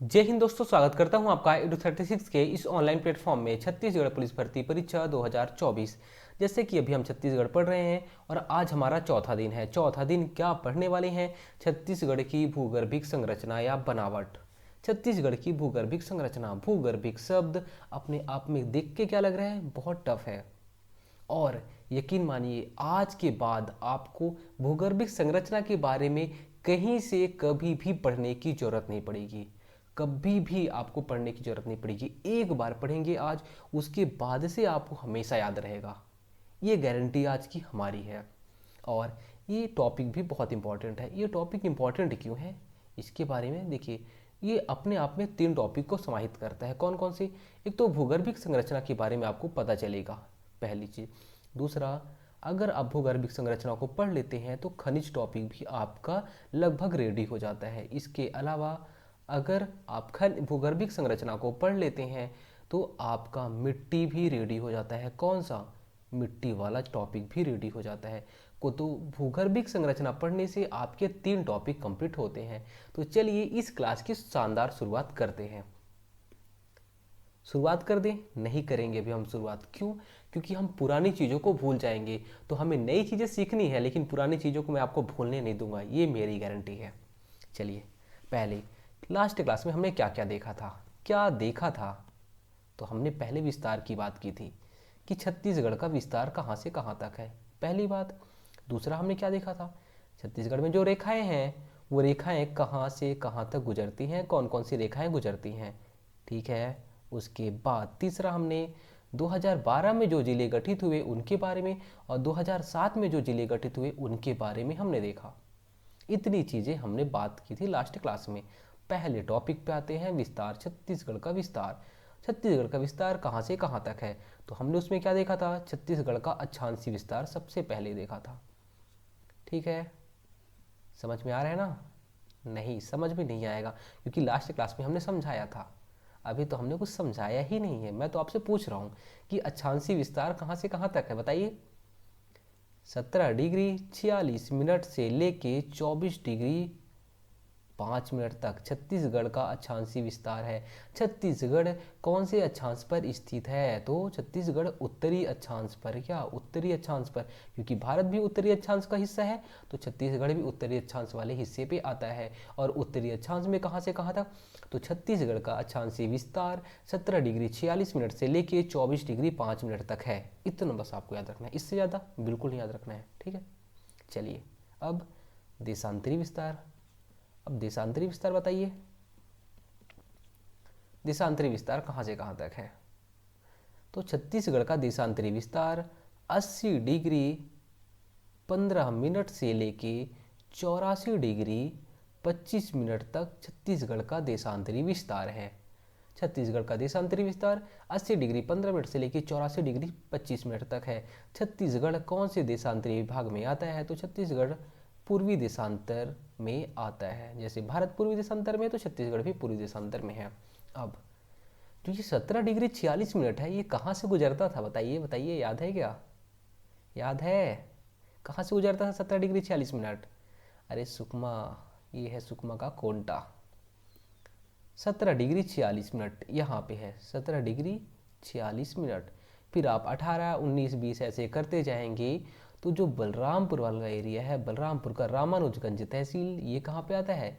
जय हिंद दोस्तों, स्वागत करता हूं आपका Edu36 के इस ऑनलाइन प्लेटफॉर्म में छत्तीसगढ़ पुलिस भर्ती परीक्षा 2024। जैसे कि अभी हम छत्तीसगढ़ पढ़ रहे हैं और आज हमारा चौथा दिन है। चौथा दिन क्या पढ़ने वाले हैं? छत्तीसगढ़ की भूगर्भिक संरचना या बनावट। छत्तीसगढ़ की भूगर्भिक संरचना। भूगर्भिक शब्द अपने आप में देख के क्या लग रहा है? बहुत टफ है। और यकीन मानिए आज के बाद आपको भूगर्भिक संरचना के बारे में कहीं से कभी भी पढ़ने की जरूरत नहीं पड़ेगी। कभी भी आपको पढ़ने की जरूरत नहीं पड़ेगी। एक बार पढ़ेंगे आज, उसके बाद से आपको हमेशा याद रहेगा। ये गारंटी आज की हमारी है। और ये टॉपिक भी बहुत इंपॉर्टेंट है। ये टॉपिक इंपॉर्टेंट क्यों है इसके बारे में देखिए। ये अपने आप में 3 टॉपिक को समाहित करता है। कौन कौन से? एक तो भूगर्भिक संरचना के बारे में आपको पता चलेगा, पहली चीज़। दूसरा, अगर आप भूगर्भिक संरचना को पढ़ लेते हैं तो खनिज टॉपिक भी आपका लगभग रेडी हो जाता है। इसके अलावा अगर आप भूगर्भिक संरचना को पढ़ लेते हैं तो आपका मिट्टी भी रेडी हो जाता है। कौन सा? मिट्टी वाला टॉपिक भी रेडी हो जाता है। को तो भूगर्भिक संरचना पढ़ने से आपके 3 टॉपिक कंप्लीट होते हैं। तो चलिए इस क्लास की शानदार शुरुआत करते हैं। शुरुआत कर दें? नहीं करेंगे अभी हम शुरुआत। क्यों? क्योंकि हम पुरानी चीज़ों को भूल जाएंगे। तो हमें नई चीज़ें सीखनी है, लेकिन पुरानी चीज़ों को मैं आपको भूलने नहीं दूंगा, ये मेरी गारंटी है। चलिए, पहले लास्ट क्लास में हमने क्या क्या देखा था? क्या देखा था? तो हमने पहले विस्तार की बात की थी कि छत्तीसगढ़ का विस्तार कहाँ से कहाँ तक है, पहली बात। दूसरा हमने क्या देखा था? छत्तीसगढ़ में जो रेखाएं हैं वो रेखाएं कहाँ से कहाँ तक गुजरती हैं, कौन कौन सी रेखाएं गुजरती हैं, ठीक है। उसके बाद तीसरा हमने 2012 में जो जिले गठित हुए उनके बारे में और 2007 में जो जिले गठित हुए उनके बारे में हमने देखा। इतनी चीज़ें हमने बात की थी लास्ट क्लास में। पहले टॉपिक पे आते हैं, विस्तार, छत्तीसगढ़ का विस्तार। छत्तीसगढ़ का विस्तार कहाँ से कहाँ तक है? तो हमने उसमें क्या देखा था? छत्तीसगढ़ का अक्षांशीय विस्तार सबसे पहले देखा था, ठीक है। समझ में आ रहा है ना? नहीं, समझ में नहीं आएगा क्योंकि लास्ट क्लास में हमने समझाया था। अभी तो हमने कुछ समझाया ही नहीं है। मैं तो आपसे पूछ रहा हूँ कि अक्षांशीय विस्तार कहाँ से कहाँ तक है, बताइए। 17 डिग्री 46 मिनट से लेके 24 डिग्री 5 मिनट तक छत्तीसगढ़ का अक्षांशीय विस्तार है। छत्तीसगढ़ कौन से अक्षांश पर स्थित है? तो छत्तीसगढ़ उत्तरी अक्षांश पर। क्या? उत्तरी अक्षांश पर। क्योंकि भारत भी उत्तरी अक्षांश का हिस्सा है तो छत्तीसगढ़ भी उत्तरी अक्षांश वाले हिस्से पे आता है। और उत्तरी अक्षांश में कहाँ से कहाँ तक? तो छत्तीसगढ़ का अक्षांशीय विस्तार 17 डिग्री 46 मिनट से लेके 24 डिग्री 5 मिनट तक है। इतना बस आपको याद रखना है, इससे ज़्यादा बिल्कुल नहीं याद रखना है, ठीक है। चलिए, अब देशांतरी विस्तार। अब देशांतरी विस्तार बताइए। देशांतरी विस्तार कहाँ से कहाँ तक है? तो छत्तीसगढ़ का देशांतरी विस्तार 80 डिग्री 15 मिनट से लेके 84 डिग्री 25 मिनट तक छत्तीसगढ़ का देशांतरी विस्तार है। छत्तीसगढ़ का देशांतरी विस्तार 80 डिग्री 15 मिनट से लेकर 84 डिग्री 25 मिनट तक है। छत्तीसगढ़ कौन से देशांतरी विभाग में आता है? तो छत्तीसगढ़ पूर्वी देशांतर में आता है। जैसे भारत पूर्वी देशांतर में है तो छत्तीसगढ़ भी पूर्वी देशांतर में है। अब जो ये 17 डिग्री 46 मिनट है, ये कहाँ से गुजरता था? बताइए बताइए, याद है क्या? याद है? कहाँ से गुजरता था 17 डिग्री 46 मिनट? अरे सुकमा, ये है सुकमा का कोंटा। 17 डिग्री 46 मिनट यहाँ पे है, 17 डिग्री 46 मिनट। फिर आप 18 19 20 ऐसे करते जाएंगे तो जो बलरामपुर वाला एरिया है, बलरामपुर का रामानुजगंज तहसील, ये कहाँ पे आता है?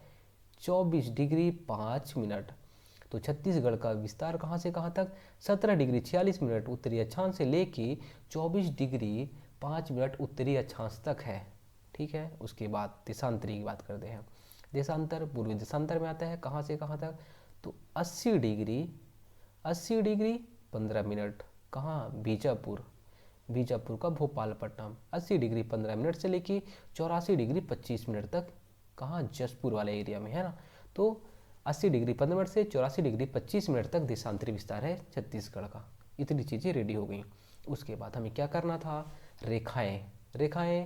24 डिग्री 5 मिनट। तो छत्तीसगढ़ का विस्तार कहाँ से कहाँ तक? 17 डिग्री 46 मिनट उत्तरी अक्षांश से लेके 24 डिग्री 5 मिनट उत्तरी अक्षांश तक है, ठीक है। उसके बाद देशांतरी की बात करते हैं। देशांतर पूर्वी देशांतर में आता है। कहाँ से कहाँ तक? तो 80 डिग्री 15 मिनट। कहाँ? बीजापुर। बीजापुर का भोपालपट्टनम 80 डिग्री 15 मिनट से लेके 84 डिग्री 25 मिनट तक। कहाँ? जसपुर वाले एरिया में, है ना। तो 80 डिग्री 15 मिनट से 84 डिग्री 25 मिनट तक देशांतरी विस्तार है छत्तीसगढ़ का। इतनी चीज़ें रेडी हो गई। उसके बाद हमें क्या करना था? रेखाएं। रेखाएं,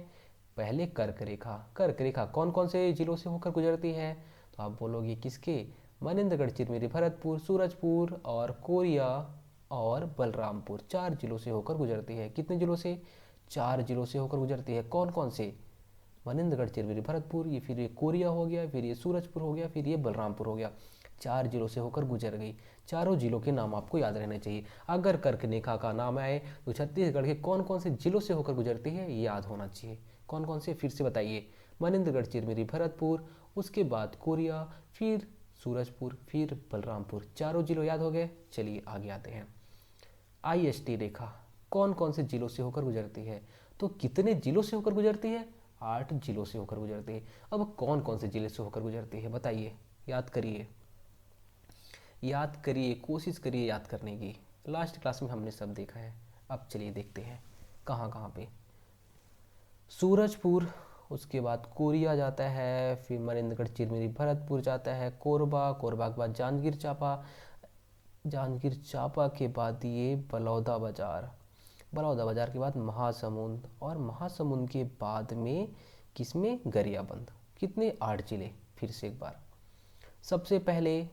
पहले कर्क रेखा। कर्क रेखा कौन कौन से जिलों से होकर गुजरती है? तो आप बोलोगे किसके? मनेन्द्रगढ़, चिरमिरी, भरतपुर, सूरजपुर और कोरिया और बलरामपुर, 4 जिलों से होकर गुजरती है। कितने जिलों से? 4 जिलों से होकर गुजरती है। कौन कौन से? मनेन्द्रगढ़, चिरमिरी, भरतपुर, ये फिर ये कोरिया हो गया, फिर ये सूरजपुर हो गया, फिर ये बलरामपुर हो गया। 4 जिलों से होकर गुजर गई। चारों जिलों के नाम आपको याद रहने चाहिए। अगर कर्करेखा का नाम आए तो छत्तीसगढ़ के कौन कौन से जिलों से होकर गुजरती है याद होना चाहिए। कौन कौन से, फिर से बताइए। मनेन्द्रगढ़, चिरमिरी, भरतपुर, उसके बाद कोरिया, फिर सूरजपुर, फिर बलरामपुर। चारों जिलों याद हो गए। चलिए आगे आते हैं। IST रेखा कौन कौन से जिलों से होकर गुजरती है? तो कितने जिलों से होकर गुजरती है? 8 जिलों से होकर गुजरती है। अब कौन कौन से जिले से होकर गुजरती है बताइए, याद करिए, याद करिए, कोशिश करिए याद करने की। लास्ट क्लास में हमने सब देखा है। अब चलिए देखते हैं कहाँ कहाँ पे। सूरजपुर, उसके बाद कोरिया जाता है, फिर मनेन्द्रगढ़, चिरमिरी, भरतपुर जाता है, कोरबा, कोरबा के बाद जांजगीर चांपा, जांजगीर चांपा के बाद ये बलौदा बाजार, बलौदा बाजार के बाद महासमुंद, और महासमुंद के बाद में किसमें? गरियाबंद। कितने? 8 जिले। फिर से एक बार, सबसे पहले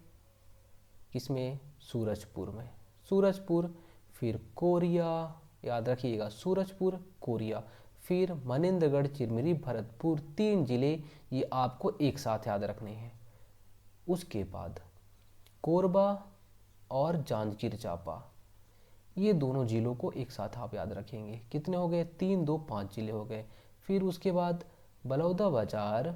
किसमें? सूरजपुर में, सूरजपुर, फिर कोरिया, याद रखिएगा सूरजपुर, कोरिया, फिर मनेन्द्रगढ़, चिरमिरी, भरतपुर। 3 जिले ये आपको एक साथ याद रखने हैं। उसके बाद कोरबा और जांजगीर चांपा, ये दोनों जिलों को एक साथ आप याद रखेंगे। कितने हो गए? 3, 2, 5 जिले हो गए। फिर उसके बाद बलौदा बाजार,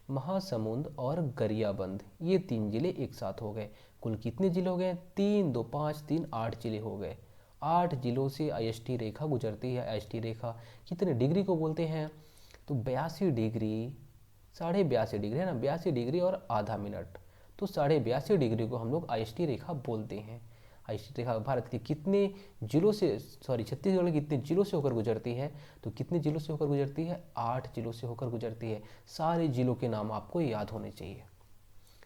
महासमुंद और गरियाबंद, ये 3 जिले एक साथ हो गए। कुल कितने जिले हो गए? 3, 2, 5, 3, 8 जिले हो गए। 8 जिलों से IST रेखा गुजरती है। IST रेखा कितने डिग्री को बोलते हैं? तो 82 डिग्री, 82.5 डिग्री है ना, 82 डिग्री और आधा मिनट, तो 82.5 डिग्री को हम लोग IST रेखा बोलते हैं। IST रेखा भारत के कितने जिलों से, सॉरी छत्तीसगढ़ के कितने जिलों से होकर गुजरती है? तो कितने जिलों से होकर गुजरती है? 8 जिलों से होकर गुजरती है। सारे जिलों के नाम आपको याद होने चाहिए।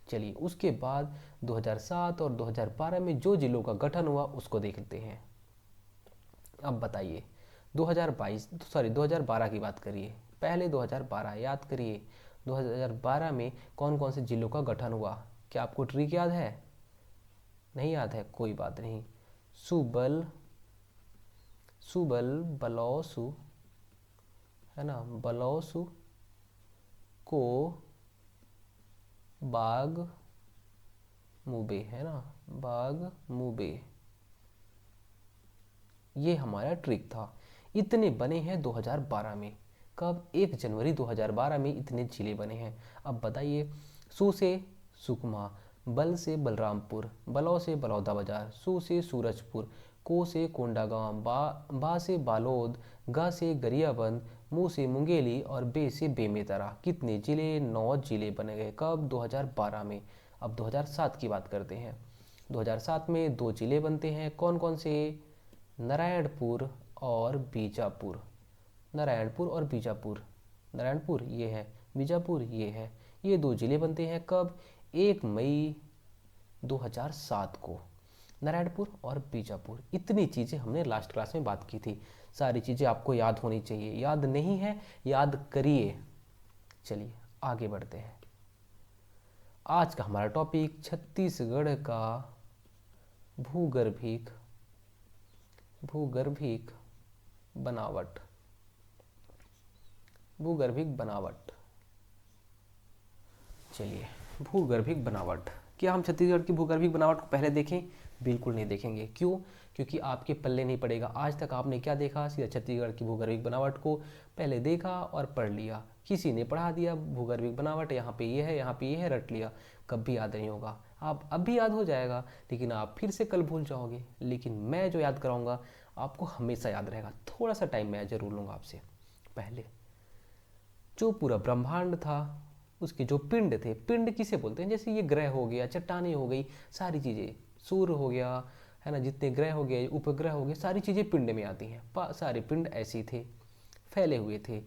चलिए उसके बाद 2007 और 2012 में जो जिलों का गठन हुआ उसको देखते हैं। अब बताइए 2012 की बात करिए। पहले 2012 याद करिए। 2012 में कौन कौन से जिलों का गठन हुआ? क्या आपको ट्रिक याद है? नहीं याद है, कोई बात नहीं। सुबल, बलौसु, है ना, बलौसु, को, बाग मुबे, है ना, बाग मुबे, ये हमारा ट्रिक था। इतने बने हैं 2012 में। कब? 1 जनवरी 2012 में इतने जिले बने हैं। अब बताइए, सू से सुकमा, बल से बलरामपुर, बलौ से बलौदाबाजार, सू से सूरजपुर, को से कोंडागांव, बा से बालोद, गा से गरियाबंद, मू से मुंगेली और बे से बेमेतरा। कितने जिले? 9 जिले बने गए। कब? 2012 में। अब 2007 की बात करते हैं। 2007 में 2 जिले बनते हैं। कौन कौन से? नारायणपुर और बीजापुर, नारायणपुर और बीजापुर, नारायणपुर ये है, बीजापुर ये है। ये 2 जिले बनते हैं। कब? 1 मई 2007 को, नारायणपुर और बीजापुर। इतनी चीज़ें हमने लास्ट क्लास में बात की थी। सारी चीज़ें आपको याद होनी चाहिए। याद नहीं है, याद करिए। चलिए आगे बढ़ते हैं। आज का हमारा टॉपिक छत्तीसगढ़ का भूगर्भिक बनावट, भूगर्भिक बनावट। चलिए, भूगर्भिक बनावट। क्या हम छत्तीसगढ़ की भूगर्भिक बनावट को पहले देखें? बिल्कुल नहीं देखेंगे। क्यों? क्योंकि आपके पल्ले नहीं पड़ेगा। आज तक आपने क्या देखा? सीधा छत्तीसगढ़ की भूगर्भिक बनावट को पहले देखा और पढ़ लिया। किसी ने पढ़ा दिया भूगर्भिक बनावट, यहाँ पे ये है, यहाँ पे ये है, रट लिया। कभी याद नहीं होगा। आप अब भी याद हो जाएगा, लेकिन आप फिर से कल भूल जाओगे। लेकिन मैं जो याद कराऊंगा आपको हमेशा याद रहेगा। थोड़ा सा टाइम मैं जरूर लूँगा आपसे। पहले जो पूरा ब्रह्मांड था, उसके जो पिंड थे, पिंड किसे बोलते हैं? जैसे ये ग्रह हो गया, चट्टानें हो गई, सारी चीज़ें, सूर्य हो गया, है ना, जितने ग्रह हो गए, उपग्रह हो गए, सारी चीज़ें पिंड में आती हैं। सारे पिंड ऐसे थे, फैले हुए थे।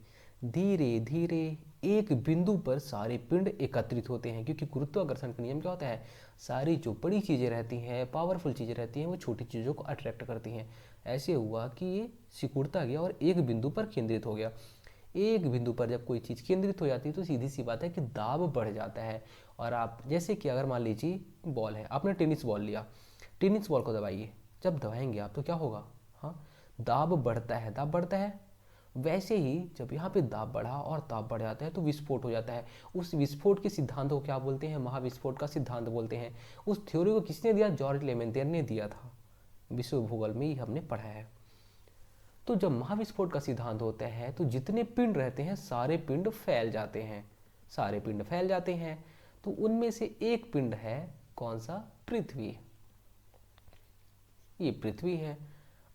धीरे धीरे एक बिंदु पर सारे पिंड एकत्रित होते हैं, क्योंकि गुरुत्वाकर्षण का नियम क्या होता है? सारी जो बड़ी चीज़ें रहती हैं, पावरफुल चीज़ें रहती हैं, वो छोटी चीज़ों को अट्रैक्ट करती हैं। ऐसे हुआ कि ये सिकुड़ता गया और एक बिंदु पर केंद्रित हो गया। एक बिंदु पर जब कोई चीज़ केंद्रित हो जाती है तो सीधी सी बात है कि दाब बढ़ जाता है। और आप जैसे कि अगर मान लीजिए बॉल है, आपने टेनिस बॉल लिया, टेनिस बॉल को दबाइए, जब दबाएंगे आप तो क्या होगा? हाँ, दाब बढ़ता है, दाब बढ़ता है, वैसे ही जब यहाँ पे दाब बढ़ा और ताप बढ़ जाता है तो विस्फोट हो जाता है। उस विस्फोट के सिद्धांत को क्या बोलते हैं? महाविस्फोट का सिद्धांत बोलते हैं। उस थ्योरी को किसने दिया? जॉर्ज लेमेंतियर ने दिया था। विश्व भूगोल में ही हमने पढ़ा है। तो जब महाविस्फोट का सिद्धांत होता है तो जितने पिंड रहते हैं सारे पिंड फैल जाते हैं, सारे पिंड फैल जाते हैं। तो उनमें से एक पिंड है, कौन सा? पृथ्वी। ये पृथ्वी है।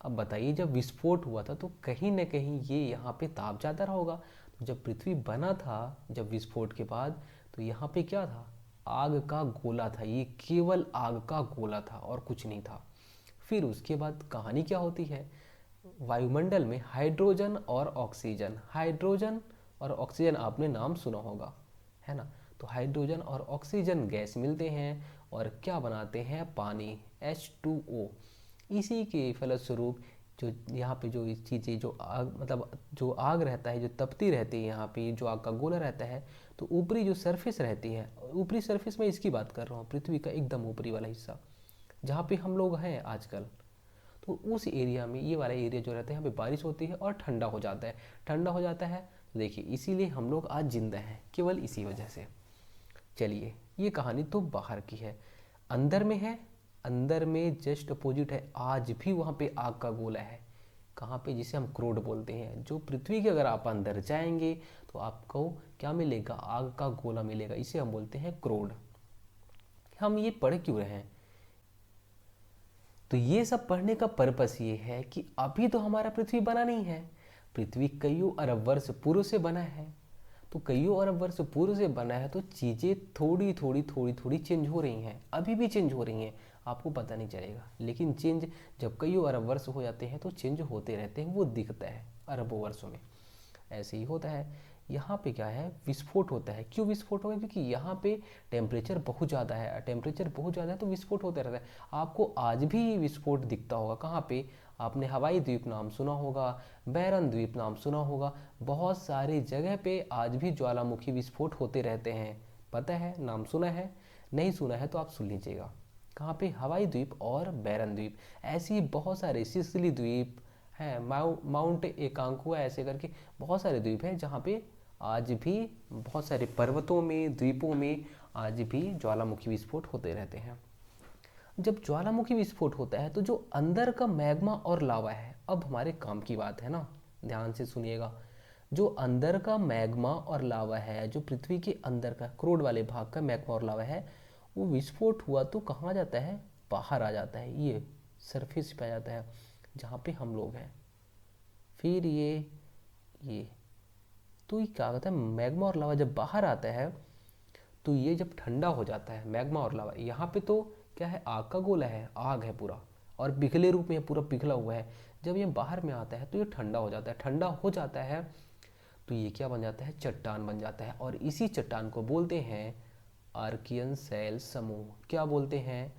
अब बताइए, जब विस्फोट हुआ था तो कहीं ना कहीं ये यहाँ पे ताप ज़्यादा रहा होगा। तो जब पृथ्वी बना था, जब विस्फोट के बाद, तो यहाँ पे क्या था? आग का गोला था। ये केवल आग का गोला था और कुछ नहीं था। फिर उसके बाद कहानी क्या होती है? वायुमंडल में हाइड्रोजन और ऑक्सीजन, हाइड्रोजन और ऑक्सीजन आपने नाम सुना होगा, है ना? तो हाइड्रोजन और ऑक्सीजन गैस मिलते हैं और क्या बनाते हैं? पानी, H2O। इसी के फलस्वरूप जो यहाँ पे जो चीज़ें, जो आग, मतलब जो आग रहता है, जो तपती रहती है, यहाँ पे जो आग का गोला रहता है, तो ऊपरी जो सरफेस रहती है, ऊपरी सरफेस में इसकी बात कर रहा हूँ, पृथ्वी का एकदम ऊपरी वाला हिस्सा जहाँ पे हम लोग हैं आजकल, तो उस एरिया में, ये वाला एरिया जो रहता है, यहाँ पे बारिश होती है और ठंडा हो जाता है। ठंडा हो जाता है तो देखिए, इसीलिए हम लोग आज जिंदा हैं, केवल इसी वजह से। चलिए, ये कहानी तो बाहर की है। अंदर में है, अंदर में जस्ट अपोजिट है, आज भी वहाँ पे आग का गोला है। कहाँ पे? जिसे हम क्रोड बोलते हैं। जो पृथ्वी के अगर आप अंदर जाएंगे तो आपको क्या मिलेगा? आग का गोला मिलेगा। इसे हम बोलते हैं क्रोड। हम ये पढ़ क्यों रहे हैं? तो ये सब पढ़ने का पर्पस ये है कि अभी तो हमारा पृथ्वी बना नहीं है। पृथ्वी कईयों अरब वर्ष पूर्व से बना है। तो कईयों अरब वर्ष पूर्व से बना है तो चीज़ें थोड़ी थोड़ी थोड़ी थोड़ी चेंज हो रही हैं, अभी भी चेंज हो रही हैं, आपको पता नहीं चलेगा। लेकिन चेंज जब कईयों अरब वर्ष हो जाते हैं तो चेंज होते रहते हैं, वो दिखता है अरबों वर्षों में। ऐसे ही होता है। यहाँ पे क्या है? विस्फोट होता है। क्यों विस्फोट होगा? क्योंकि यहाँ पे टेम्परेचर बहुत ज़्यादा है। टेम्परेचर बहुत ज़्यादा है तो विस्फोट होता रहता है। आपको आज भी विस्फोट दिखता होगा। कहाँ पे? आपने हवाई द्वीप नाम सुना होगा, बैरन द्वीप नाम सुना होगा। बहुत सारी जगह पे आज भी ज्वालामुखी विस्फोट होते रहते हैं। पता है? नाम सुना है? नहीं सुना है तो आप सुन लीजिएगा। कहाँ पे? हवाई द्वीप और बैरन द्वीप। ऐसी बहुत सारे, सिसिली द्वीप है, माउंट एकांकुआ, ऐसे करके बहुत सारे द्वीप हैं जहाँ पे आज भी बहुत सारे पर्वतों में, द्वीपों में आज भी ज्वालामुखी विस्फोट होते रहते हैं। जब ज्वालामुखी विस्फोट होता है तो जो अंदर का मैग्मा और लावा है, अब हमारे काम की बात है ना, ध्यान से सुनिएगा। जो अंदर का मैग्मा और लावा है, जो पृथ्वी के अंदर का क्रोड वाले भाग का मैग्मा और लावा है, वो विस्फोट हुआ तो कहाँ जाता है? बाहर आ जाता है, ये सरफेस पे आ जाता है जहाँ पे हम लोग हैं। फिर ये तो ये क्या होता है? मैग्मा और लावा जब बाहर आता है तो ये जब ठंडा हो जाता है, मैग्मा और लावा, यहाँ पे तो क्या है? आग का गोला है, आग है पूरा, और पिघले रूप में पूरा पिघला हुआ है। जब ये बाहर में आता है तो ये ठंडा हो जाता है। ठंडा हो जाता है तो ये क्या बन जाता है? चट्टान बन जाता है। और इसी चट्टान को बोलते हैं आर्कियन सेल समूह। क्या बोलते हैं?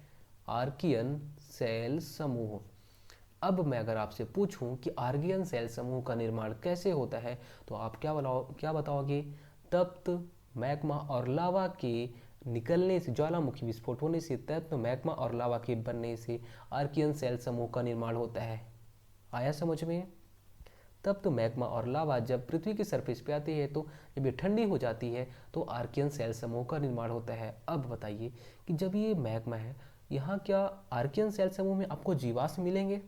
आर्कियन सेल समूह। अब मैं अगर आपसे पूछूं कि आर्कियन सेल समूह का निर्माण कैसे होता है तो आप क्या बताओगे? तप्त मैग्मा और लावा के निकलने से, ज्वालामुखी विस्फोट होने से, तप्त मैग्मा और लावा के बनने से आर्कियन सेल समूह का निर्माण होता है। आया समझ में? तब तो मैग्मा और लावा जब पृथ्वी के सरफेस पे आती है तो जब ये ठंडी हो जाती है तो आर्कियन सेल समूह का निर्माण होता है। अब बताइए कि जब ये मैग्मा है, यहाँ क्या आर्कियन सेल समूह में आपको जीवाश्म मिलेंगे?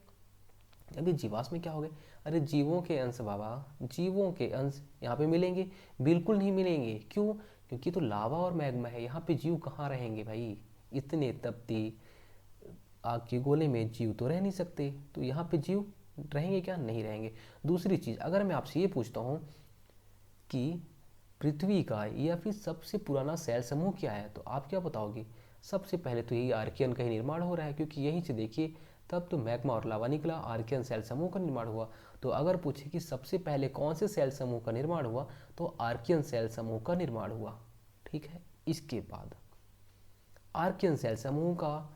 अभी जीवाश्म में क्या हो गए? अरे जीवों के अंश बाबा, जीवों के अंश यहाँ पे मिलेंगे? बिल्कुल नहीं मिलेंगे। क्यों? क्योंकि तो लावा और मैग्मा है, यहाँ पे जीव कहाँ रहेंगे भाई? इतने तपती आग के गोले में जीव तो रह नहीं सकते, तो यहाँ पे जीव रहेंगे क्या? नहीं रहेंगे। दूसरी चीज़, अगर मैं आपसे ये पूछता हूँ कि पृथ्वी का या फिर सबसे पुराना सेल समूह क्या है, तो आप क्या बताओगे? सबसे पहले तो यही आर्कियन का ही निर्माण हो रहा है, क्योंकि यहीं से देखिए तब तो मैग्मा और लावा निकला, आर्कियन सेल समूह का निर्माण हुआ। तो अगर पूछे कि सबसे पहले कौन से सेल समूह का निर्माण हुआ, तो आर्कियन सेल समूह का निर्माण हुआ। ठीक है। इसके बाद आर्कियन सेल समूह का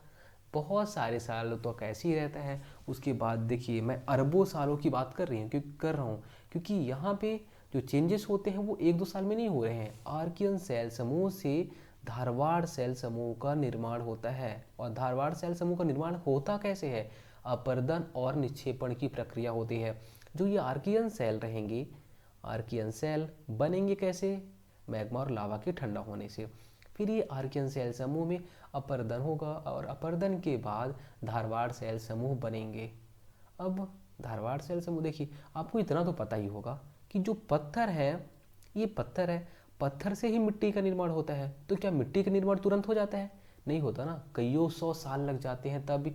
बहुत सारे सालों तक ऐसे ही रहता है। उसके बाद देखिए, मैं अरबों सालों की बात कर रहा हूँ क्योंकि यहाँ पे जो चेंजेस होते हैं वो एक दो साल में नहीं हो रहे हैं। आर्कियन सेल समूह से धारवाड़ सेल समूह का निर्माण होता है। और धारवाड़ सेल समूह का निर्माण होता कैसे है? अपर्दन और निक्षेपण की प्रक्रिया होती है। जो ये आर्कियन सेल रहेंगे, आर्कियन सेल बनेंगे कैसे? मैग्मा और लावा के ठंडा होने से। फिर ये आर्कियन सेल समूह में अपरदन होगा और अपरदन के बाद धारवाड़ सेल समूह बनेंगे। अब धारवाड़ सेल समूह देखिए, आपको इतना तो पता ही होगा कि जो पत्थर है, ये पत्थर है, पत्थर से ही मिट्टी का निर्माण होता है। तो क्या मिट्टी का निर्माण तुरंत हो जाता है? नहीं होता ना, कईयों सौ साल लग जाते हैं, तब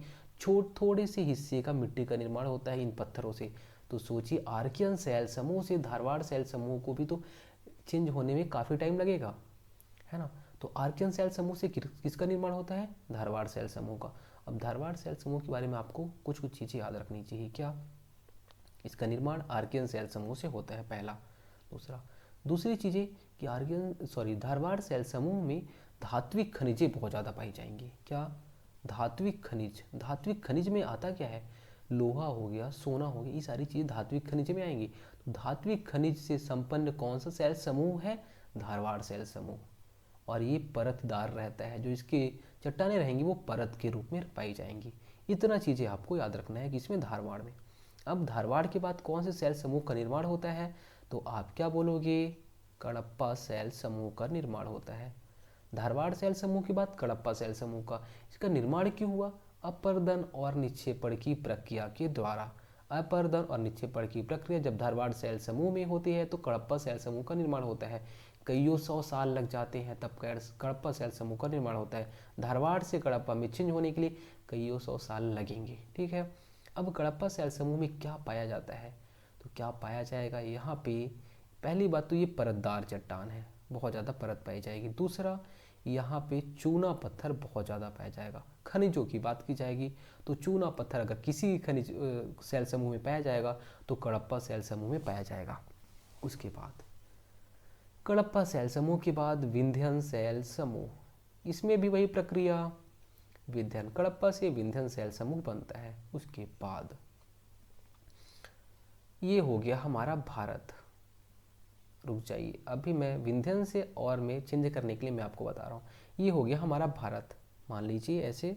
थोड़े से हिस्से का मिट्टी का निर्माण होता है इन पत्थरों से। तो सोचिए, आर्कियन सेल समूह से धारवाड़ सेल समूह को भी तो चेंज होने में काफ़ी टाइम लगेगा, है ना। तो आर्कियन सेल समूह से किसका निर्माण होता है? धारवाड़ सेल समूह का। अब धारवाड़ सेल समूह के बारे में आपको कुछ कुछ चीज़ें याद रखनी चाहिए। क्या? इसका निर्माण आर्कियन सेल समूह से होता है, पहला। दूसरी चीज़ें कि धारवाड़ सेल समूह में धात्विक खनिजें बहुत ज़्यादा पाई जाएंगी। क्या? धात्विक खनिज। धात्विक खनिज में आता क्या है? लोहा हो गया, सोना हो गया, ये सारी चीज़ें धात्विक खनिज में आएंगी। तो धात्विक खनिज से संपन्न कौन सा सेल समूह है? धारवाड़ सेल समूह। और ये परतदार रहता है, जो इसके चट्टानें रहेंगी वो परत के रूप में पाई जाएंगी। इतना चीज़ें आपको याद रखना है कि इसमें धारवाड़ में। अब धारवाड़ के बाद कौन से सेल समूह का निर्माण होता है? तो आप क्या बोलोगे? कडप्पा सेल समूह का निर्माण होता है। धारवाड़ सेल समूह के बाद कडप्पा सेल समूह का। इसका निर्माण क्यों हुआ? अपर्दन और निक्षेपण की प्रक्रिया के द्वारा। अपर्दन और निक्षेपण की प्रक्रिया जब धारवाड़ सेल समूह में होती है तो कडप्पा सेल समूह का निर्माण होता है। कईयों सौ साल लग जाते हैं, तब कडप्पा सेल समूह का निर्माण होता है। धारवाड़ से कडप्पा में चेंज होने के लिए कईयों सौ साल लगेंगे, ठीक है। अब कडप्पा सेल समूह में क्या पाया जाता है? तो क्या पाया जाएगा यहाँ पे? पहली बात तो ये परतदार चट्टान है, बहुत ज़्यादा परत पाई जाएगी। दूसरा, यहाँ पे चूना पत्थर बहुत ज़्यादा पाया जाएगा। खनिजों की बात की जाएगी तो चूना पत्थर अगर किसी खनिज सेल समूह में पाया जाएगा तो कडप्पा सेल समूह में पाया जाएगा। उसके बाद कडप्पा सेल समूह के बाद विंध्यन सेल समूह, इसमें भी वही प्रक्रिया, विंध्यन, कडप्पा से विंध्यन सेल समूह बनता है। उसके बाद ये हो गया हमारा भारत। रुक जाइए, अभी मैं विंध्यन से और में चेंज करने के लिए मैं आपको बता रहा हूँ। ये हो गया हमारा भारत, मान लीजिए ऐसे।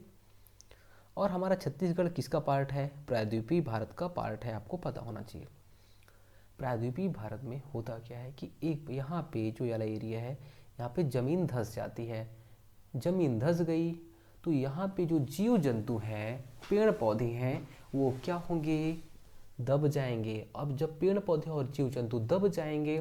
और हमारा छत्तीसगढ़ किसका पार्ट है? प्रायद्वीपीय भारत का पार्ट है, आपको पता होना चाहिए। प्रायद्वीपीय भारत में होता क्या है कि एक यहाँ पे जो वाला एरिया है, यहाँ पे ज़मीन धंस जाती है। ज़मीन धंस गई तो यहाँ पे जो जीव जंतु हैं, पेड़ पौधे हैं, वो क्या होंगे? दब जाएंगे। अब जब पेड़ पौधे और जीव जंतु दब जाएंगे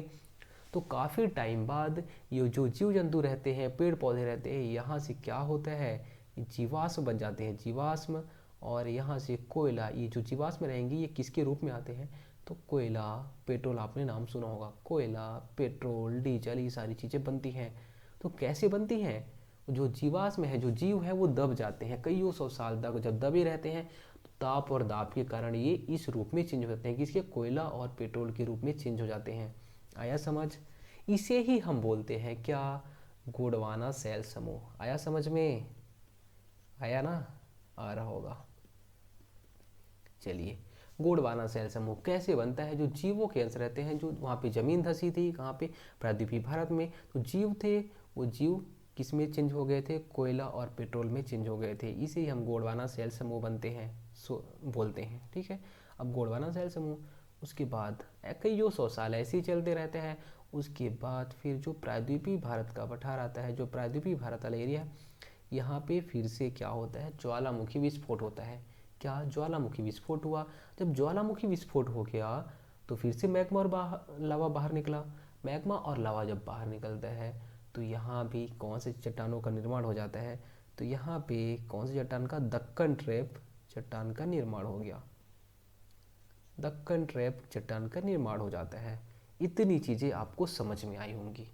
तो काफ़ी टाइम बाद ये जो जीव जंतु रहते हैं, पेड़ पौधे रहते हैं, यहाँ से क्या होता है? जीवाश्म बन जाते हैं, जीवाश्म। और यहाँ से कोयला, ये जो जीवाश्म रहेंगे ये किसके रूप में आते हैं? तो कोयला, पेट्रोल, आपने नाम सुना होगा, कोयला, पेट्रोल, डीजल, ये सारी चीज़ें बनती हैं। तो कैसे बनती हैं? जो जीवाश्म है, जो जीव है, वो दब जाते हैं कईयों सौ साल तक। जब दबे रहते हैं तो ताप और दाब के कारण ये इस रूप में चेंज हो जाते हैं, किसके? कोयला और पेट्रोल के रूप में चेंज हो जाते हैं। आया समझ? इसे ही हम बोलते हैं क्या? गोंडवाना सेल समूह। आया समझ में? आया ना? आ रहा होगा। चलिए, गोंडवाना सेल समूह कैसे बनता है? जो जीवों के अंश रहते हैं, जो वहाँ पे जमीन धंसी थी, कहाँ पे? प्रायद्वीपीय भारत में। तो जीव थे, वो जीव किस में चेंज हो गए थे? कोयला और पेट्रोल में चेंज हो गए थे। इसे ही हम गोंडवाना सेल समूह बनते हैं, बोलते हैं, ठीक है। अब गोंडवाना सेल समूह, उसके बाद कईयों सौ साल ऐसे ही चलते रहते हैं। उसके बाद फिर जो प्रायद्वीपीय भारत का पठार आता है, जो प्रायद्वीपीय भारत वाला एरिया, यहाँ पे फिर से क्या होता है? ज्वालामुखी विस्फोट होता है। क्या? ज्वालामुखी विस्फोट हुआ। जब ज्वालामुखी विस्फोट हो गया तो फिर से मैग्मा और लावा बाहर निकला। मैग्मा और लावा जब बाहर निकलता है तो यहाँ भी कौन से चट्टानों का निर्माण हो जाता है? तो यहाँ पे कौन से चट्टान का? दक्कन ट्रैप चट्टान का निर्माण हो गया। दक्कन ट्रैप चट्टान का निर्माण हो जाता है। इतनी चीज़ें आपको समझ में आई होंगी।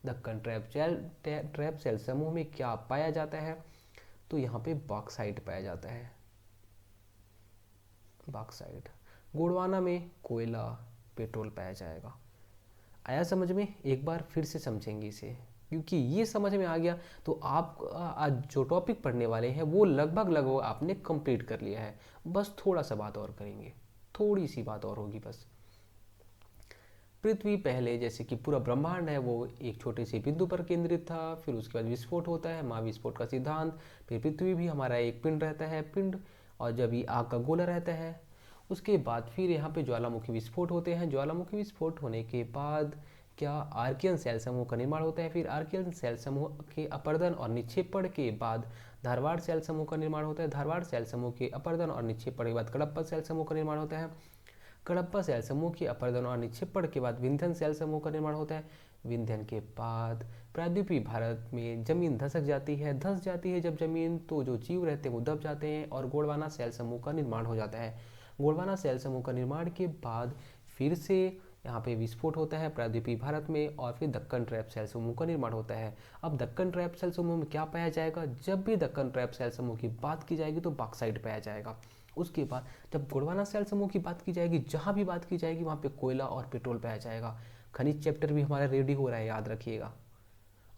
दक्कन ट्रैप सेल समूह में क्या पाया जाता है? तो यहाँ पे बॉक्साइट पाया जाता है, बॉक्साइट। गोंडवाना में कोयला, पेट्रोल पाया जाएगा। आया समझ में? एक बार फिर से समझेंगे इसे, क्योंकि ये समझ में आ गया तो आप आज जो टॉपिक पढ़ने वाले हैं वो लगभग आपने कंप्लीट कर लिया है। बस थोड़ा सा बात और करेंगे, थोड़ी सी बात और होगी बस। पृथ्वी पहले, जैसे कि पूरा ब्रह्मांड है, वो एक छोटे से बिंदु पर केंद्रित था। फिर उसके बाद विस्फोट होता है, महाविस्फोट का सिद्धांत। फिर पृथ्वी भी हमारा एक पिंड रहता है, पिंड। और जब ये आग का गोला रहता है, उसके बाद फिर यहाँ पे ज्वालामुखी विस्फोट होते हैं। ज्वालामुखी विस्फोट होने के बाद क्या आर्कियन सेल समूह का निर्माण होता है। फिर आर्कियन सेल समूह के अपरदन और निक्षेपण के बाद धारवाड़ सेल समूह का निर्माण होता है। धारवाड़ सेल समूह के अपरदन और निक्षेपण के बाद कडप्पा सेल समूह का निर्माण होता है। कडप्पा सेल समूह के अपरदन और निक्षेपण के बाद विंध्यन सेल समूह का निर्माण होता है। विंध्यन के बाद प्रायद्वीपीय भारत में जमीन धंस जाती है जब जमीन, तो जो जीव रहते हैं वो दब जाते हैं और गोंडवाना सेल समूह का निर्माण हो जाता है। गोंडवाना सेल समूह का निर्माण के बाद फिर से यहाँ पे विस्फोट होता है प्रायद्वीपीय भारत में और फिर दक्कन ट्रैप सेल समूह का निर्माण होता है। अब दक्कन ट्रैप सेल समूह में क्या पाया जाएगा, जब भी दक्कन ट्रैप सेल समूह की बात की जाएगी तो बॉक्साइट पाया जाएगा। उसके बाद जब गोंडवाना सेल समूह की बात की जाएगी, जहाँ भी बात की जाएगी वहाँ पे कोयला और पेट्रोल पाया जाएगा। खनिज चैप्टर भी हमारा रेडी हो रहा है, याद रखिएगा।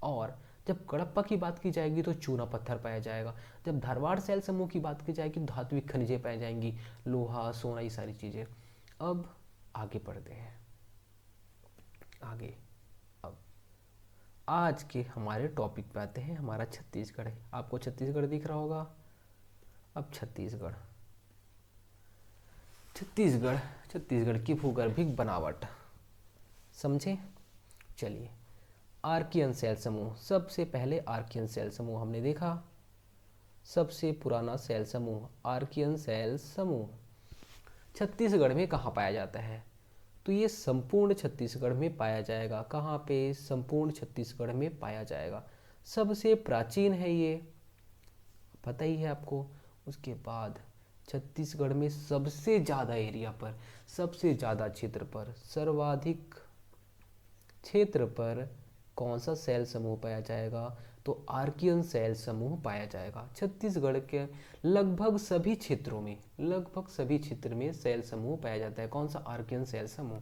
और जब कडप्पा की बात की जाएगी तो चूना पत्थर पाया जाएगा। जब धारवाड़ सेल समूह की बात की जाएगी तो धात्विक खनिजें पाई जाएंगी, लोहा, सोना, ये सारी चीज़ें। अब आगे बढ़ते हैं। आगे अब आज के हमारे टॉपिक पे आते हैं। हमारा छत्तीसगढ़ है। आपको छत्तीसगढ़ दिख रहा होगा। अब छत्तीसगढ़ छत्तीसगढ़ की भूगर्भिक बनावट समझे। चलिए, आर्कियन सेल समूह। सबसे पहले आर्कियन सेल समूह हमने देखा। सबसे पुराना सेल समूह आर्कियन सेल समूह छत्तीसगढ़ में कहाँ पाया जाता है, तो ये संपूर्ण छत्तीसगढ़ में पाया जाएगा। कहाँ पे, संपूर्ण छत्तीसगढ़ में पाया जाएगा। सबसे प्राचीन है ये, पता ही है आपको। उसके बाद छत्तीसगढ़ में सबसे ज़्यादा एरिया पर, सबसे ज़्यादा क्षेत्र पर, सर्वाधिक क्षेत्र पर कौन सा सेल समूह पाया जाएगा, तो आर्कियन सेल समूह पाया जाएगा। छत्तीसगढ़ के लगभग सभी क्षेत्रों में, लगभग सभी क्षेत्र में सेल समूह पाया जाता है। कौन सा, आर्कियन सेल समूह,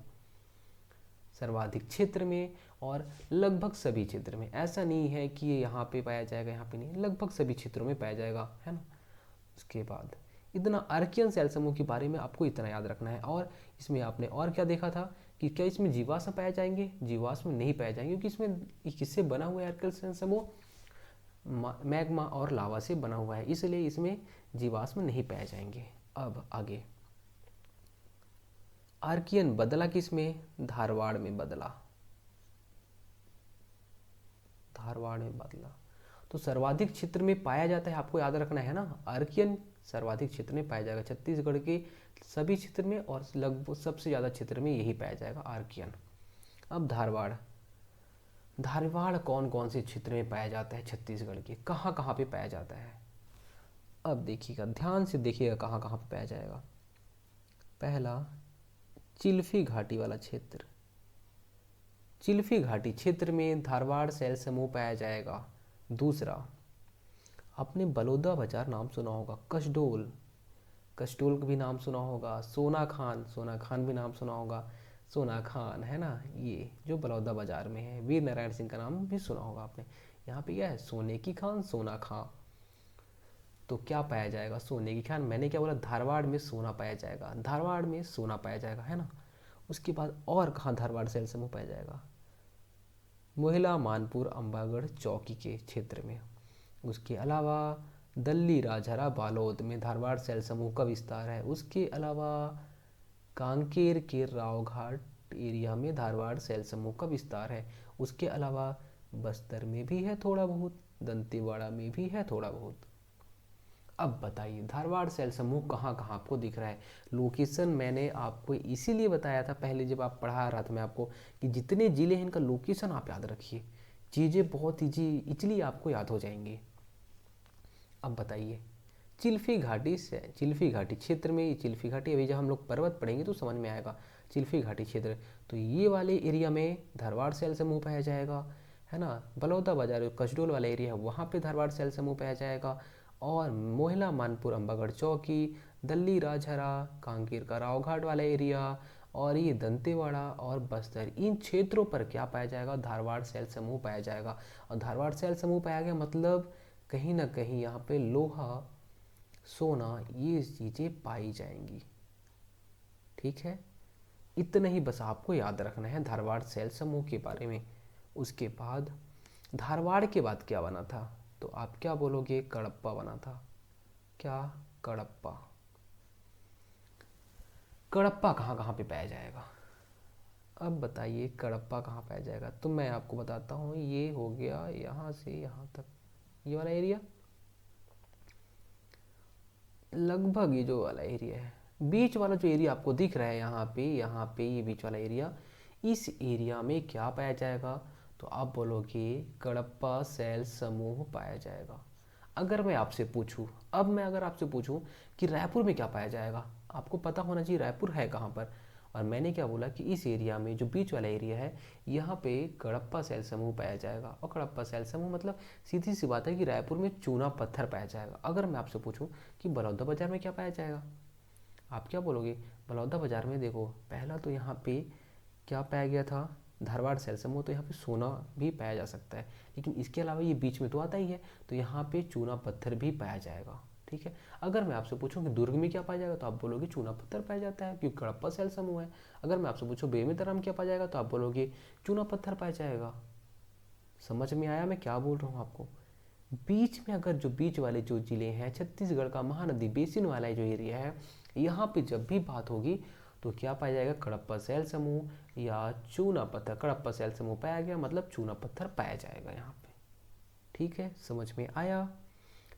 सर्वाधिक क्षेत्र में और लगभग सभी क्षेत्र में। ऐसा नहीं है कि ये यहाँ पे पाया जाएगा, यहाँ पे नहीं, लगभग सभी क्षेत्रों में पाया जाएगा, है ना। उसके बाद इतना आर्कियन सेल समूह के बारे में आपको इतना याद रखना है। और इसमें आपने और क्या देखा था कि क्या इसमें जीवाश्म पाए जाएंगे, जीवाश्म नहीं पाए जाएंगे, क्योंकि इसमें किससे बना हुआ है आर्कियन सेल समूह, मैग्मा और लावा से बना हुआ है, इसलिए इसमें जीवाश्म नहीं पाए जाएंगे। अब आगे, आर्कियन बदला किसमें, धारवाड़ में बदला, धारवाड़ में बदला। तो सर्वाधिक क्षेत्र में पाया जाता है, आपको याद रखना है ना। आर्कियन सर्वाधिक क्षेत्र में पाया जाएगा, छत्तीसगढ़ के सभी क्षेत्र में और लगभग सबसे ज़्यादा क्षेत्र में यही पाया जाएगा, आर्कियन। अब धारवाड़, धारवाड़ कौन कौन से क्षेत्र में पाया जाता है छत्तीसगढ़ के, कहाँ कहाँ पे पाया जाता है। अब देखिएगा, ध्यान से देखिएगा कहाँ कहाँ पे पाया जाएगा। पहला, चिल्फी घाटी वाला क्षेत्र, चिल्फी घाटी क्षेत्र में धारवाड़ सेल समूह पाया जाएगा। दूसरा, आपने बलौदा बाजार नाम सुना होगा, कसडोल, कसडोल का भी नाम सुना होगा, सोना खान, सोना खान भी नाम सुना होगा, सोना खान है ना, ये जो बलौदा बाजार में है। वीर नारायण सिंह का नाम भी सुना होगा आपने। यहाँ पे क्या है, सोने की खान, सोना खां। तो क्या पाया जाएगा, सोने की खान। मैंने क्या बोला, धारवाड़ में सोना पाया जाएगा, धारवाड़ में सोना पाया जाएगा, है ना। उसके बाद और कहाँ धारवाड़ सेल समूह पाया जाएगा, मोहिला, मानपुर, अम्बागढ़, चौकी के क्षेत्र में। उसके अलावा दल्ली, राजहरा, बालोद में धारवाड़ सेल समूह का विस्तार है। उसके अलावा कांकेर के रावघाट एरिया में धारवाड़ सेल समूह का विस्तार है। उसके अलावा बस्तर में भी है थोड़ा बहुत, दंतेवाड़ा में भी है थोड़ा बहुत। अब बताइए, धारवाड़ सेल समूह कहाँ कहाँ आपको दिख रहा है। लोकेशन मैंने आपको इसीलिए बताया था पहले जब आप पढ़ा रहा था मैं आपको, कि जितने ज़िले हैं इनका लोकेशन आप याद रखिए, चीज़ें बहुत इजली आपको याद हो जाएंगी। अब बताइए, चिल्फी घाटी से, चिल्फी घाटी क्षेत्र में, चिल्फी घाटी अभी जब हम लोग पर्वत पढ़ेंगे तो समझ में आएगा। चिल्फी घाटी क्षेत्र, तो ये वाले एरिया में धारवाड़ सेल समूह पाया जाएगा, है ना। बलौदा बाजार, कसडोल वाला एरिया है, वहाँ पे धारवाड़ सेल समूह पाया जाएगा। और मोहिला, मानपुर, अम्बागढ़, चौकी, दल्ली, राजहरा, कांकेर का रावघाट वाला एरिया और ये दंतेवाड़ा और बस्तर, इन क्षेत्रों पर क्या पाया जाएगा, धारवाड़ सेल समूह पाया जाएगा। और धारवाड़ सेल समूह पाया गया मतलब कहीं ना कहीं यहाँ पे लोहा, सोना, ये चीज़ें पाई जाएंगी। ठीक है, इतना ही बस आपको याद रखना है धारवाड़ सेल समूह के बारे में। उसके बाद धारवाड़ के बाद क्या बना था, तो आप क्या बोलोगे, कडप्पा बना था। क्या, कडप्पा। कडप्पा कहाँ कहाँ पे पाया जाएगा? अब बताइए कडप्पा कहाँ पाया जाएगा? तो मैं आपको बताता हूँ, ये हो गया यहाँ से यहाँ तक, ये वाला एरिया, लगभग ये जो वाला एरिया है, बीच वाला जो एरिया आपको दिख रहा है यहाँ पे ये बीच वाला एरिया, इस एरिया में क्या पाया जाएगा? तो आप बोलोगे कडप्पा सेल समूह पाया जाएगा। अगर मैं आपसे पूछूं, अब मैं अगर आपसे पूछूं कि रायपुर में क्या पाया जाएगा, आपको पता होना चाहिए रायपुर है कहाँ पर। और मैंने क्या बोला कि इस एरिया में जो बीच वाला एरिया है, यहाँ पे कडप्पा सेल समूह पाया जाएगा। और कडप्पा सेल समूह मतलब सीधी सी बात है कि रायपुर में चूना पत्थर पाया जाएगा। अगर मैं आपसे पूछूं कि बलौदा बाजार में क्या पाया जाएगा, आप क्या बोलोगे? बलौदा बाजार में देखो, पहला तो यहाँ पे क्या पाया गया था, धारवाड़ सेल समूह, तो यहाँ पे सोना भी पाया जा सकता है, लेकिन इसके अलावा ये बीच में तो आता ही है, तो यहाँ पे चूना पत्थर भी पाया जाएगा। ठीक है। अगर मैं आपसे पूछूं कि दुर्ग में क्या पाया जाएगा, तो आप बोलोगे चूना पत्थर पाया जाता है, क्योंकि कडप्पा सेल समूह है। अगर मैं आपसे पूछूं बेमेतरा में क्या पाया जाएगा, तो आप बोलोगे चूना पत्थर पाया जाएगा। समझ में आया मैं क्या बोल रहा हूँ आपको? बीच में अगर जो बीच वाले जो जिले हैं, छत्तीसगढ़ का महानदी बेसिन वाला जो एरिया है, यहाँ पे जब भी बात होगी तो क्या पाया जाएगा? कडप्पा सेल समूह या चूना पत्थर। कडप्पा सेल समूह पाया गया मतलब चूना पत्थर पाया जाएगा यहाँ पे। ठीक है, समझ में आया?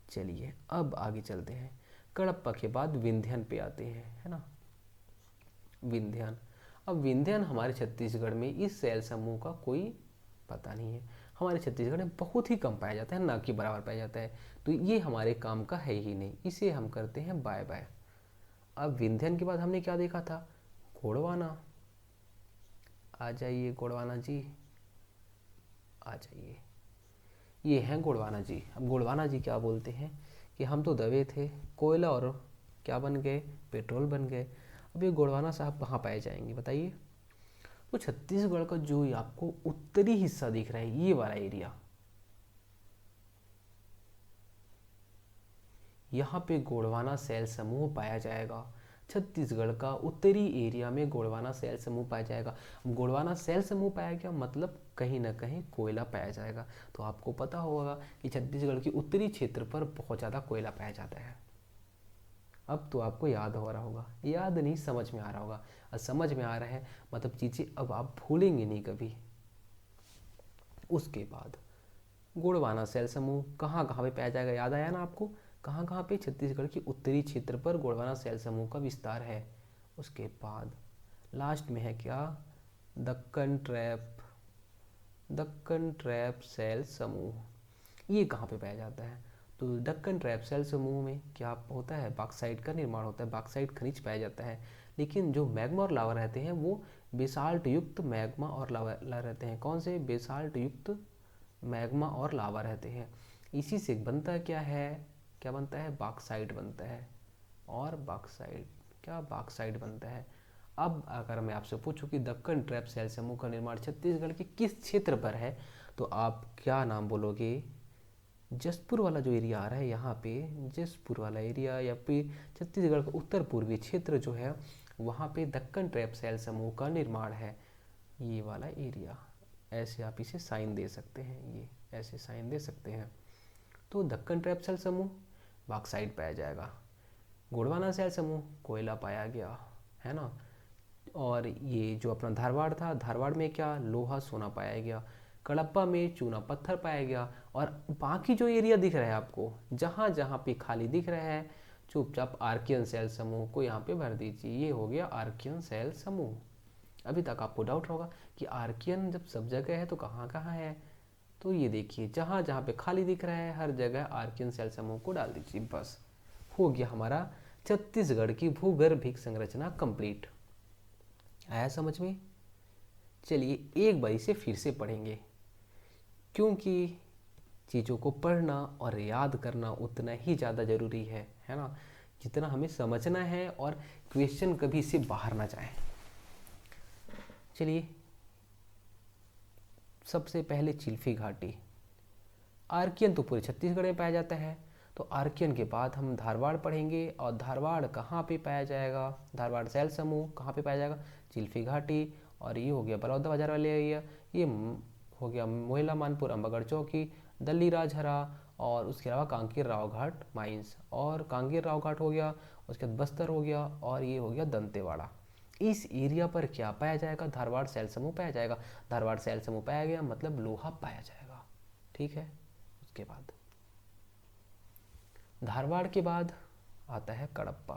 चलिए अब आगे चलते हैं। कडप्पा के बाद विंध्यन पे आते हैं, है ना। विंध्यन, अब विंध्यन हमारे छत्तीसगढ़ में इस सेल समूह का कोई पता नहीं है। हमारे छत्तीसगढ़ में बहुत ही कम पाया जाता है, ना कि बराबर पाया जाता है, तो ये हमारे काम का है ही नहीं, इसे हम करते हैं बाय बाय। अब विंध्यन के बाद हमने क्या देखा था? गोंडवाना। आ जाइए गोंडवाना जी, आ जाइए, ये हैं गोंडवाना जी। अब गोंडवाना जी क्या बोलते हैं कि हम तो दबे थे, कोयला और क्या बन गए? पेट्रोल बन गए। अब ये गोंडवाना साहब कहाँ पाए जाएंगे बताइए? तो छत्तीसगढ़ का जो आपको उत्तरी हिस्सा दिख रहा है, ये वाला एरिया, यहाँ पे गोंडवाना सेल समूह पाया जाएगा। छत्तीसगढ़ का उत्तरी एरिया में गोंडवाना सेल समूह पाया जाएगा। गोंडवाना सेल समूह पाया गया मतलब कहीं ना कहीं कोयला पाया जाएगा। तो आपको पता होगा कि छत्तीसगढ़ के उत्तरी क्षेत्र पर बहुत ज़्यादा कोयला पाया जाता है। अब तो आपको याद हो रहा होगा, याद नहीं समझ में आ रहा होगा। और समझ में आ रहा है मतलब चीज़ें अब आप भूलेंगे नहीं कभी। उसके बाद गोंडवाना सेल समूह कहाँ कहाँ पे पाया जाएगा, याद आया ना आपको? कहाँ कहाँ पे? छत्तीसगढ़ के उत्तरी क्षेत्र पर गोंडवाना सेल समूह का विस्तार है। उसके बाद लास्ट में है क्या? दक्कन ट्रैप, दक्कन ट्रैप सेल समूह, ये कहाँ पे पाया जाता है? तो दक्कन ट्रैप सेल समूह में क्या होता है? बॉक्साइट का निर्माण होता है, बॉक्साइट खनिज पाया जाता है। लेकिन जो मैग्मा और लावा रहते हैं वो बेसाल्ट युक्त मैग्मा और लावा रहते हैं। कौन से? बेसाल्ट युक्त मैग्मा और लावा रहते हैं। इसी से बनता क्या है? क्या बनता है? बॉक्साइट बनता है। और बॉक्साइट, क्या बॉक्साइट बनता है। अब अगर मैं आपसे पूछूं कि दक्कन ट्रैप सेल समूह का निर्माण छत्तीसगढ़ के किस क्षेत्र पर है, तो आप क्या नाम बोलोगे? जसपुर वाला जो एरिया आ रहा है यहाँ पे, जसपुर वाला एरिया, या फिर छत्तीसगढ़ का उत्तर पूर्वी क्षेत्र जो है, वहाँ पे दक्कन ट्रैप सेल समूह का निर्माण है। ये वाला एरिया, ऐसे आप इसे साइन दे सकते हैं, ये ऐसे साइन दे सकते हैं। तो दक्कन ट्रैप सेल समूह बॉक्साइट पाया जाएगा। गोंडवाना सेल समूह कोयला पाया गया, है ना। और ये जो अपना धारवाड़ था, धारवाड़ में क्या? लोहा सोना पाया गया। कडप्पा में चूना पत्थर पाया गया। और बाकी जो एरिया दिख रहा है आपको, जहाँ जहाँ पे खाली दिख रहा है, चुपचाप आर्कियन सेल समूह को यहाँ पे भर दीजिए। ये हो गया आर्कियन सेल समूह। अभी तक आपको डाउट होगा कि आर्कियन जब सब जगह है तो कहाँ कहाँ है, तो ये देखिए जहाँ जहाँ पे खाली दिख रहा है हर जगह आर्कियन सेल समूह को डाल दीजिए। बस हो गया हमारा छत्तीसगढ़ की भूगर्भिक संरचना कंप्लीट। आया समझ में? चलिए एक बार इसे फिर से पढ़ेंगे, क्योंकि चीज़ों को पढ़ना और याद करना उतना ही ज़्यादा ज़रूरी है ना, जितना हमें समझना है, और क्वेश्चन कभी इससे बाहर ना जाए। चलिए सबसे पहले चिल्फी घाटी। आर्कियन तो पूरे छत्तीसगढ़ में पाया जाता है, तो आर्कियन के बाद हम धारवाड़ पढ़ेंगे। और धारवाड़ कहाँ पे पाया जाएगा? धारवाड़ सेल समूह कहाँ पे पाया जाएगा? चिल्फी घाटी। और ये हो गया बलौदा बाजार वाले एरिया, ये हो गया मोहिला मानपुर, अम्बागढ़ चौकी, दल्ली राजहरा, और उसके अलावा कांकेर राव घाट माइंस, और कांकेर राव घाट हो गया। उसके बाद बस्तर हो गया, और ये हो गया दंतेवाड़ा। इस एरिया पर क्या पाया जाएगा? धारवाड़ शैल समूह पाया जाएगा। धारवाड़ शैल समूह पाया गया मतलब लोहा पाया जाएगा। ठीक है। उसके बाद धारवाड़ के बाद आता है कडप्पा।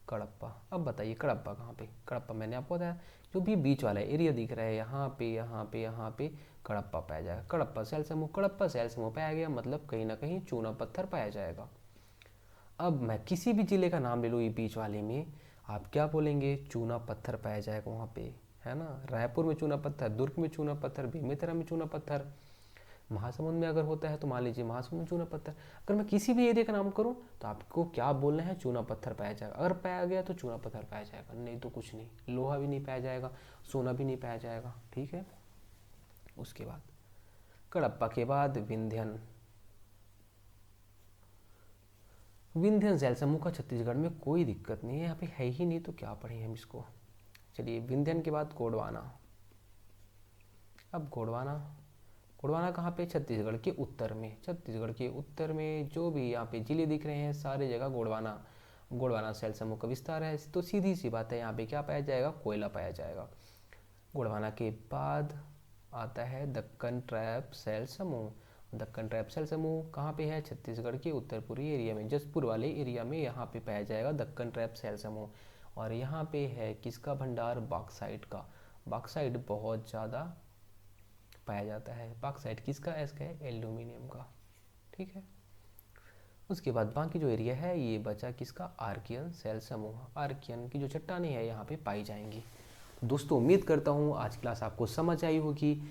कडप्पा, अब बताइए कडप्पा कहाँ पे? कडप्पा मैंने आपको बताया, जो भी बीच वाला एरिया दिख रहा है, यहाँ पे यहाँ पे यहाँ पे कडप्पा पाया जाएगा। कडप्पा शैल समूह, कडप्पा शैल समूह पाया गया मतलब कहीं ना कहीं चूना पत्थर पाया जाएगा। अब मैं किसी भी जिले का नाम ले लूँ ये बीच वाले में, आप क्या बोलेंगे? चूना पत्थर पाया जाएगा वहाँ पे, है ना। रायपुर में चूना पत्थर, दुर्ग में चूना पत्थर, बेमेतरा में चूना पत्थर, महासमुंद में अगर होता है तो मान लीजिए महासमुंद में चूना पत्थर। अगर मैं किसी भी एरिया का नाम करूँ तो आपको क्या बोलना है? चूना पत्थर पाया जाएगा। अगर पाया गया तो चूना पत्थर पाया जाएगा, नहीं तो कुछ नहीं, लोहा भी नहीं पाया जाएगा, सोना भी नहीं पाया जाएगा। ठीक है। उसके बाद कडप्पा के बाद विंध्यन। विंध्यन शैल समूह का छत्तीसगढ़ में कोई दिक्कत नहीं है, यहाँ पे है ही नहीं तो क्या पढ़े हम इसको। चलिए, विंध्यन के बाद गोंडवाना। अब गोंडवाना, गोंडवाना कहाँ पे? छत्तीसगढ़ के उत्तर में। छत्तीसगढ़ के उत्तर में जो भी यहाँ पे जिले दिख रहे हैं सारी जगह गोंडवाना, गोंडवाना शैल समूह का विस्तार है। तो सीधी सी बात है, यहाँ पे क्या पाया जाएगा? कोयला पाया जाएगा। गोंडवाना के बाद आता है दक्कन ट्रैप शैल समूह। दक्कन ट्रैप शैल समूह कहाँ पे है? छत्तीसगढ़ के उत्तर पूर्वी एरिया में, जसपुर वाले एरिया में यहाँ पे पाया जाएगा दक्कन ट्रैप शैल समूह। और यहाँ पे है किसका भंडार? बॉक्साइट का। बॉक्साइट बहुत ज़्यादा पाया जाता है। बॉक्साइट किसका? इसका है एल्यूमिनियम का। ठीक है। उसके बाद बाकी जो एरिया है ये बचा किसका? आर्कियन शैल समूह। आर्कियन की जो चट्टानें हैं यहाँ पे पाई जाएंगी। दोस्तों, उम्मीद करता हूँ आज क्लास आपको समझ आई होगी।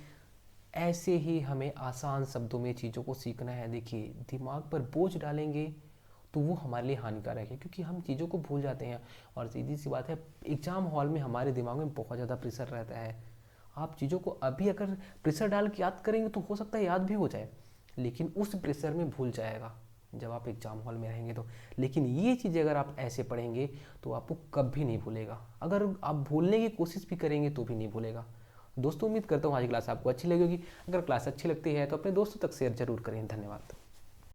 ऐसे ही हमें आसान शब्दों में चीज़ों को सीखना है। देखिए, दिमाग पर बोझ डालेंगे तो वो हमारे लिए हानिकारक है, क्योंकि हम चीज़ों को भूल जाते हैं। और सीधी सी बात है, एग्ज़ाम हॉल में हमारे दिमाग में बहुत ज़्यादा प्रेशर रहता है। आप चीज़ों को अभी अगर प्रेशर डाल के याद करेंगे तो हो सकता है याद भी हो जाए, लेकिन उस प्रेशर में भूल जाएगा जब आप एग्ज़ाम हॉल में रहेंगे तो। लेकिन ये चीज़ें अगर आप ऐसे पढ़ेंगे तो आपको कभी नहीं भूलेगा। अगर आप भूलने की कोशिश भी करेंगे तो भी नहीं भूलेगा। दोस्तों, उम्मीद करता हूँ आज की क्लास आपको अच्छी लगी होगी। अगर क्लास अच्छी लगती है तो अपने दोस्तों तक शेयर जरूर करें। धन्यवाद।